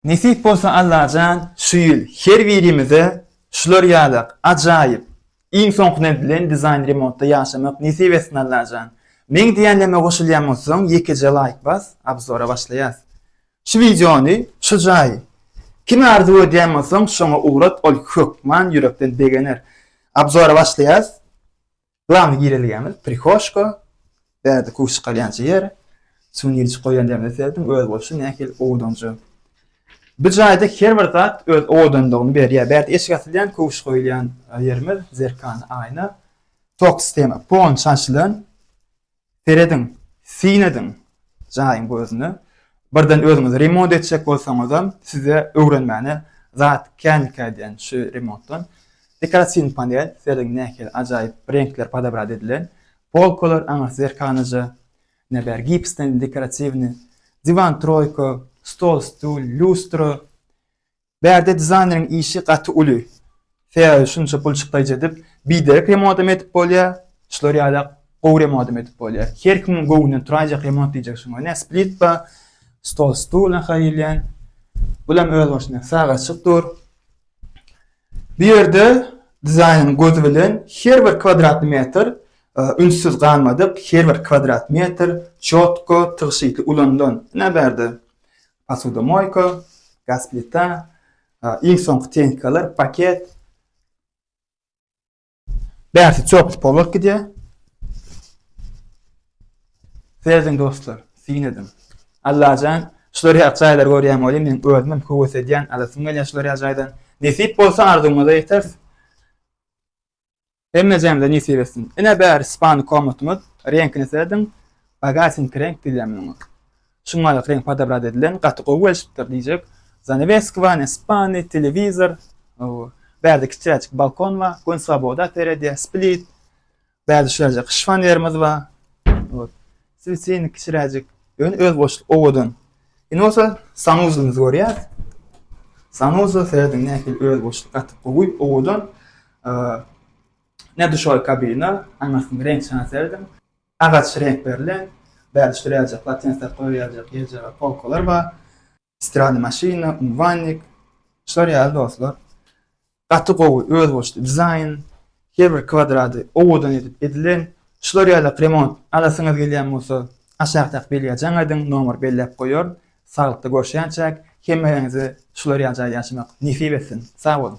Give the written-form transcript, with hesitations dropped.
Nesip bolsa Allah'can şu yıl her birimize şular ýalyk ajaýyp iň soňky bilen dizayn remontda ýaşamak nesip etsin Allah'can. Men diýenleme goşulýan bolsaň ýekeje like bas, abzora başlaýas. Şu videony şu jaý kim arzu edýän bolsaň şoňa uğrat ol hökman ýürekden degener. Abzora başlaýas. Glavny gireligimiz prikoşko. Berde kuş galýançy ýer. Suň ýerçi goýan demde sebäpim öz bolşy näkel owdanjy. Bu jaýda her bir zat öz owdandygyny berýär. Berde eşik atylýan kuş goýulýan ýerimiz zerkan aýna. Tok sistema pon çançylan teredin, sinedin jaýyň gözüni. Birden özüňiz remont etjek bolsaňyz size öwrenmäni zat kendi diýen şu remontdan dekorasyň panel serdiň näkel ajaýyp renkler padabrad edilen polkalar aňa zerkanyjy näber gipsden dekorativni divan troyka stol stul lustro berde dizaynerin işi gaty uly fe şunça pul çykdaýjy edip biderek remont etip bolýar şular ýaly gowy remont etip bolýar her kimin gowunyň turajak remont diýjek şoňa ne split ba stol stul haýylýan bulam öz başyna sağa çykdyr. Bu ýerde dizayn gözü bilen her bir kvadrat metr ünsüz galmadyk, her bir kvadrat metr çotko tygyşykly ulandan ne berdi? Посудомойка, gaz plita, iň soňky tehnikalar, paket. Bäzi çöp polak gidýär. Sevdiň dostlar, sinedim. Allah'can şular ýaşaýlar görýän bolýar, men özüm höwes edýän alasyň gelýän şular ýaşaýdan. Nesip bolsa arzuňyza ýeter. Emmejemde nesip etsin. Ene bäri spany komnatamyz renkini sevdiň. Bagasin renk diýýärmi? Şuňaly renk padabrad edilen gaty gowelşipdir diýjek. Zaneveska, spany, televizor, bärde kiçiräçik balkon we gün saboda teredi, split. Bärde şularja kyşfan ýerimiz bar. Silsin kiçiräçik öz boşluk owadan. Ine olsa sanuzyny görýär. Sanuzy serdiň näkel öz boşluk gaty gowy owadan ne duşoy kabina, aňasyň renk şanslardan agaç renk berilen, bärde şurajak latensler goýarjak ýerjek polkalar bar. Strany maşina, umwannik, şular ýaly dostlar. Gaty gowy öz boşluk dizayn, her bir kwadrady owadan edip edilen, şular ýaly remont alasyňyz gelýän bolsa, aşağıda belirleyeceğim nomer belirleyip koyuyor. Sağlıklı görüşençek, kemeriňizi şular ýaly ýaşamak nesip etsin. Sağ olun.